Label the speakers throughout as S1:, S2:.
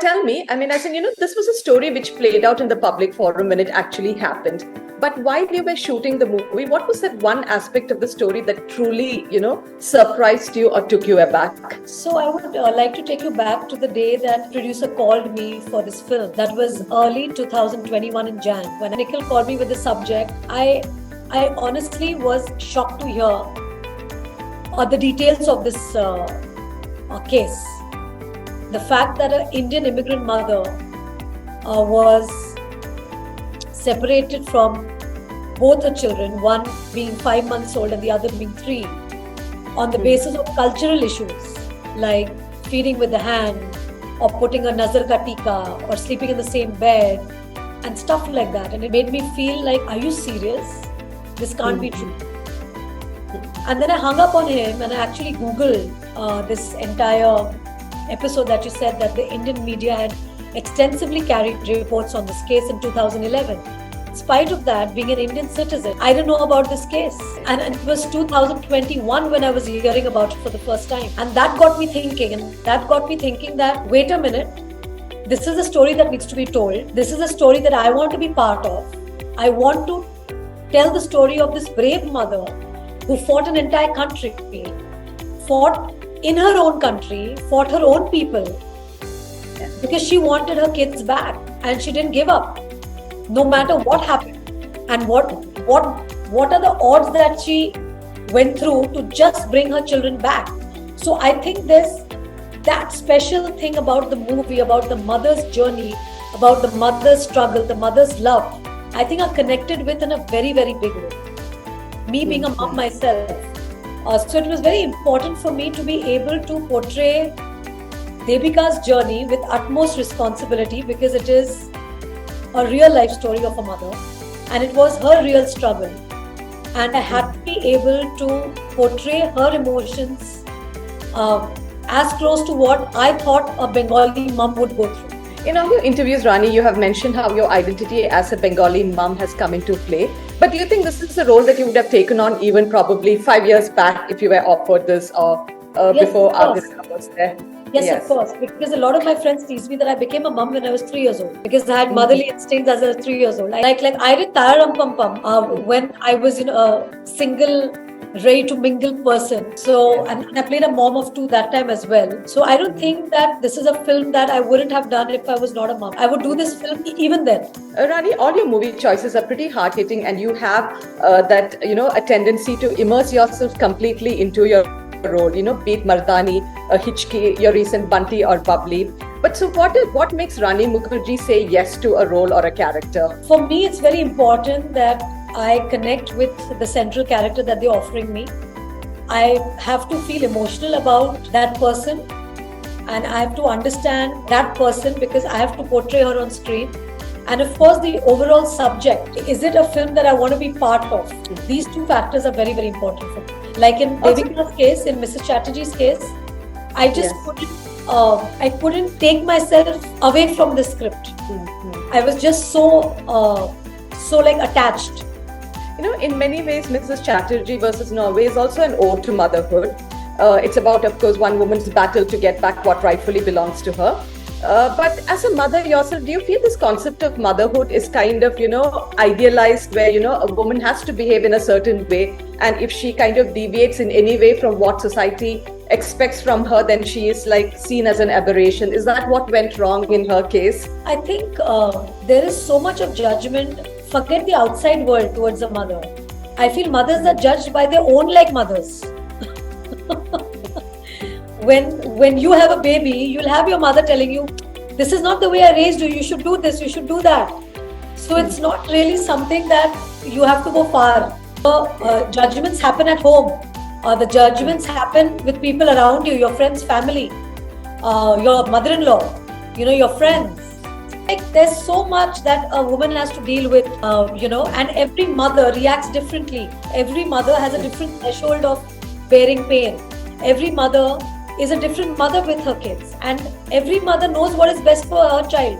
S1: Tell me, I mean, this was a story which played out in the public forum when it actually happened. But while you were shooting the movie, what was that one aspect of the story that truly, surprised you or took you aback?
S2: So I would like to take you back to the day that producer called me for this film. That was early 2021 in Jan. When Nikhil called me with the subject, I honestly was shocked to hear the details of this case. The fact that an Indian immigrant mother was separated from both her children, one being 5 months old and the other being 3, on the basis of cultural issues like feeding with the hand or putting a nazar ka tika or sleeping in the same bed and stuff like that. And it made me feel like, are you serious? This can't be true. And then I hung up on him and I actually Googled this entire episode that you said that the Indian media had extensively carried reports on this case in 2011. In spite of that, being an Indian citizen, I didn't know about this case. And it was 2021 when I was hearing about it for the first time. And that got me thinking, that, wait a minute, this is a story that needs to be told. This is a story that I want to be part of. I want to tell the story of this brave mother who fought an entire country, fought in her own country, fought her own people, because she wanted her kids back and she didn't give up, no matter what happened. And what are the odds that she went through to just bring her children back? So I think there's that special thing about the movie, about the mother's journey, about the mother's struggle, the mother's love, I think are connected with in a very, very big way. Me being a mom myself, so it was very important for me to be able to portray Devika's journey with utmost responsibility, because it is a real life story of a mother and it was her real struggle. And I had to be able to portray her emotions as close to what I thought a Bengali mom would go through.
S1: In all your interviews, Rani, you have mentioned how your identity as a Bengali mom has come into play. But do you think this is a role that you would have taken on even probably 5 years back if you were offered this or before Agadha was there?
S2: Yes, of course. Because a lot of my friends tease me that I became a mom when I was 3 years old. Because I had motherly instincts as I was 3 years old. Like I did Tararam Pam Pam when I was a single, ready to mingle person. So, and I played a mom of 2 that time as well. So I don't think that this is a film that I wouldn't have done if I was not a mom. I would do this film even then.
S1: Rani, all your movie choices are pretty hard-hitting and you have a tendency to immerse yourself completely into your role, be it Mardani, Hichki, your recent Bunty or Bubbly. But so what makes Rani Mukerji say yes to a role or a character?
S2: For me, it's very important that I connect with the central character that they're offering me. I have to feel emotional about that person and I have to understand that person because I have to portray her on screen. And of course, the overall subject. Is it a film that I want to be part of? These 2 factors are very, very important for me. Like in Devika's case, in Mrs. Chatterjee's case, I just couldn't take myself away from the script. I was just so attached.
S1: In many ways, Mrs. Chatterjee versus Norway is also an ode to motherhood. It's about, of course, one woman's battle to get back what rightfully belongs to her. But as a mother yourself, do you feel this concept of motherhood is kind of, idealized where, a woman has to behave in a certain way, and if she kind of deviates in any way from what society expects from her, then she is seen as an aberration? Is that what went wrong in her case?
S2: I think there is so much of judgment. Forget the outside world towards a mother. I feel mothers are judged by their own mothers. When you have a baby, you'll have your mother telling you, this is not the way I raised you, you should do this, you should do that. So it's not really something that you have to go far. Judgments happen at home. The judgments happen with people around you, your friends, family, your mother-in-law, your friends. There's so much that a woman has to deal with, and every mother reacts differently. Every mother has a different threshold of bearing pain. Every mother is a different mother with her kids, and every mother knows what is best for her child.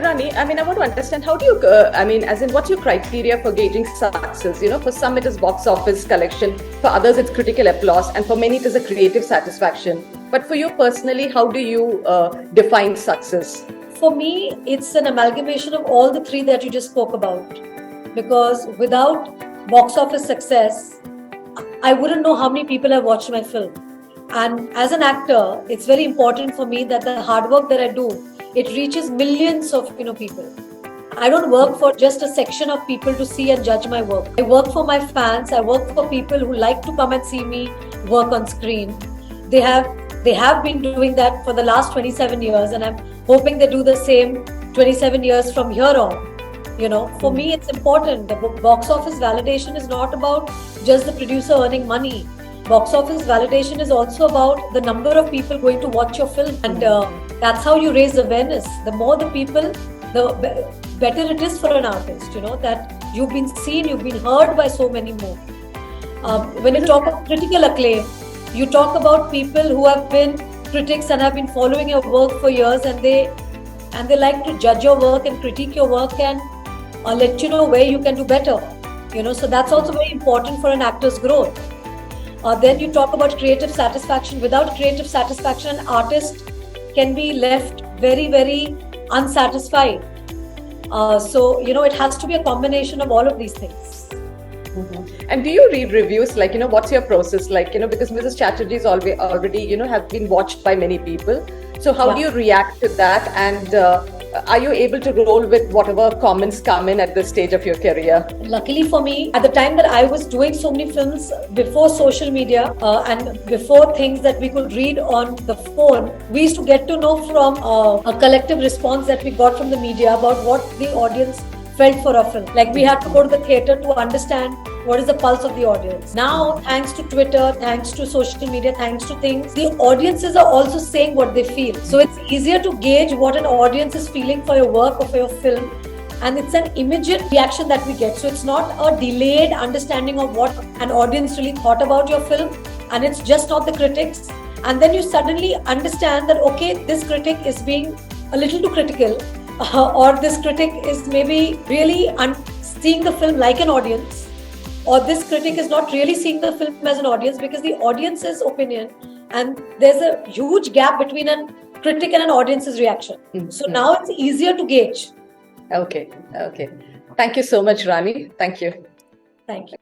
S1: Rani, I mean, I want to understand how do you, as in, what's your criteria for gauging success? For some it is box office collection, for others it's critical applause, and for many it is a creative satisfaction. But for you personally, how do you define success?
S2: For me, it's an amalgamation of all the three that you just spoke about. Because without box office success, I wouldn't know how many people have watched my film. And as an actor, it's very important for me that the hard work that I do, it reaches millions of people. I don't work for just a section of people to see and judge my work. I work for my fans. I work for people who like to come and see me work on screen. They have been doing that for the last 27 years, and I'm hoping they do the same 27 years from here on. For me, it's important. The box office validation is not about just the producer earning money. Box office validation is also about the number of people going to watch your film, and that's how you raise awareness. The more the people, the better it is for an artist, that you've been seen, you've been heard by so many more. When you talk of critical acclaim, you talk about people who have been critics and have been following your work for years, and they like to judge your work and critique your work and let you know where you can do better. So that's also very important for an actor's growth. Then you talk about creative satisfaction. Without creative satisfaction, an artist can be left very, very unsatisfied. So it has to be a combination of all of these things.
S1: Mm-hmm. And do you read reviews? What's your process like? Because Mrs. Chatterjee is already, have been watched by many people. So how do you react to that? And are you able to roll with whatever comments come in at this stage of your career?
S2: Luckily for me, at the time that I was doing so many films, before social media and before things that we could read on the phone, we used to get to know from a collective response that we got from the media about what the audience felt for a film. Like, we had to go to the theatre to understand what is the pulse of the audience. Now, thanks to Twitter, thanks to social media, thanks to things, the audiences are also saying what they feel. So it's easier to gauge what an audience is feeling for your work or for your film. And it's an immediate reaction that we get. So it's not a delayed understanding of what an audience really thought about your film. And it's just not the critics. And then you suddenly understand that, okay, this critic is being a little too critical. Or this critic is maybe really seeing the film like an audience, or this critic is not really seeing the film as an audience, because the audience's opinion, and there's a huge gap between a critic and an audience's reaction. Mm-hmm. So now it's easier to gauge.
S1: Okay. Thank you so much, Rani. Thank you.
S2: Thank you.